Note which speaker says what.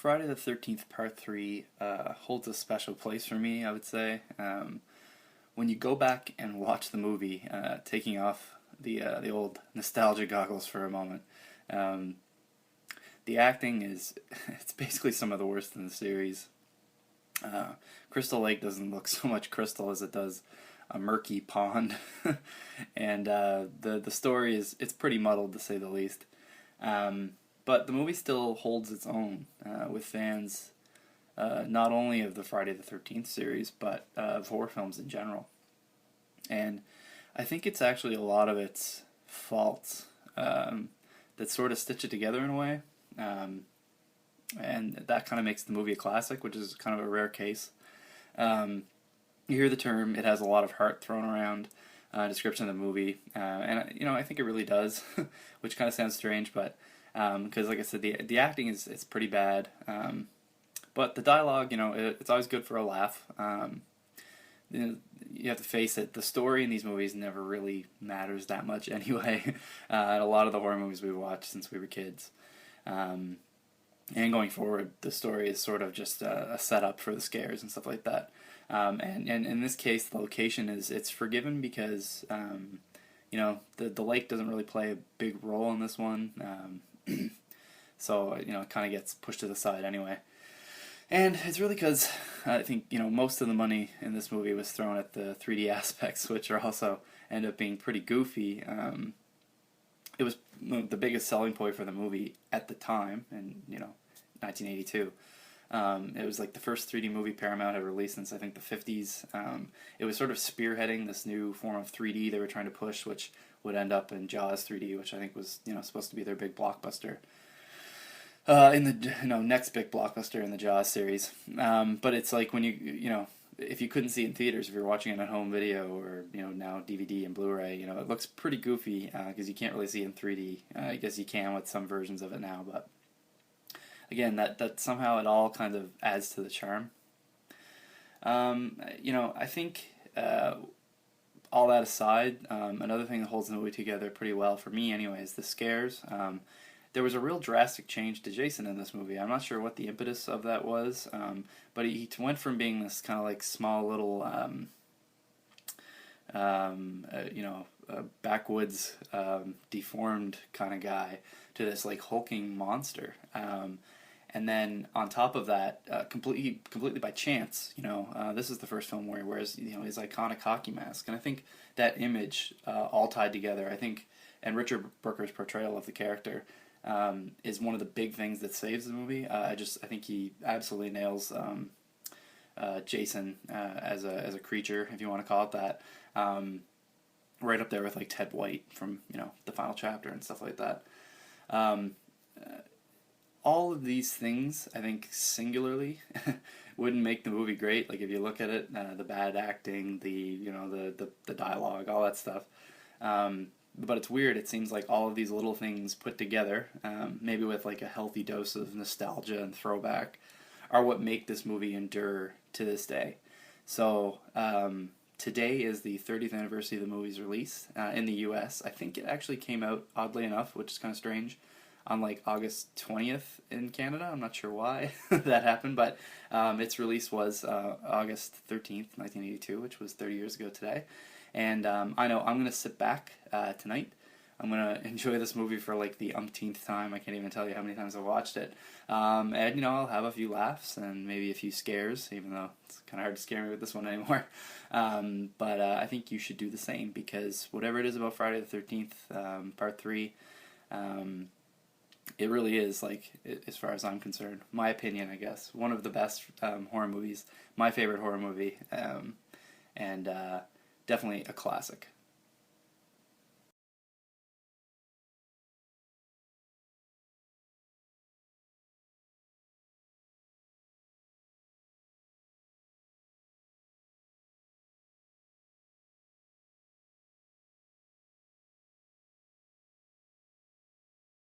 Speaker 1: Friday the 13th Part 3 holds a special place for me, I would say. When you go back and watch the movie, taking off the old nostalgia goggles for a moment, the acting is, it's basically some of the worst in the series. Crystal Lake doesn't look so much crystal as it does a murky pond, and the story it's pretty muddled, to say the least. But the movie still holds its own with fans, not only of the Friday the 13th series, but of horror films in general. And I think it's actually a lot of its faults that sort of stitch it together in a way. And that kind of makes the movie a classic, which is kind of a rare case. You hear the term, it has a lot of heart thrown around, description of the movie, and I think it really does, which kind of sounds strange, but because like I said, the acting is pretty bad, but the dialogue, it's always good for a laugh. You have to face it, the story in these movies never really matters that much anyway. A lot of the horror movies we've watched since we were kids. And going forward, the story is sort of just a setup for the scares and stuff like that. And in this case, the location it's forgiven because the lake doesn't really play a big role in this one. So it kind of gets pushed to the side anyway. And it's really because I think most of the money in this movie was thrown at the 3D aspects, which are also end up being pretty goofy. It was the biggest selling point for the movie at the time, in 1982. It was like the first 3D movie Paramount had released since I think the 50s. It was sort of spearheading this new form of 3D they were trying to push, which would end up in Jaws 3D, which I think was supposed to be their big blockbuster. In the next big blockbuster in the Jaws series. But it's like when if you couldn't see it in theaters, if you're watching it on home video or now DVD and Blu-ray, it looks pretty goofy because you can't really see it in 3D. I guess you can with some versions of it now, but again, that somehow it all kind of adds to the charm. I think all that aside, another thing that holds the movie together pretty well for me, anyway, is the scares. There was a real drastic change to Jason in this movie. I'm not sure what the impetus of that was, but he went from being this kind of like small little, backwoods, deformed kind of guy to this like hulking monster. And then on top of that, completely by chance, this is the first film where he wears his iconic hockey mask, and I think that image all tied together. I think, and Richard Brooker's portrayal of the character. Is one of the big things that saves the movie. I think he absolutely nails Jason as a creature, if you want to call it that. Right up there with like Ted White from the final chapter and stuff like that. All of these things, I think, singularly wouldn't make the movie great. Like if you look at it, the bad acting, the dialogue, all that stuff. But it's weird, it seems like all of these little things put together, maybe with like a healthy dose of nostalgia and throwback, are what make this movie endure to this day. So today is the 30th anniversary of the movie's release in the US. I think it actually came out, oddly enough, which is kind of strange, on like August 20th in Canada. I'm not sure why that happened, but its release was August 13th, 1982, which was 30 years ago today. And I know I'm going to sit back tonight. I'm going to enjoy this movie for like the umpteenth time. I can't even tell you how many times I've watched it. And I'll have a few laughs and maybe a few scares, even though it's kind of hard to scare me with this one anymore. But I think you should do the same, because whatever it is about Friday the 13th, Part 3, it really is, like, as far as I'm concerned, my opinion, I guess, one of the best horror movies, my favorite horror movie, and definitely a classic.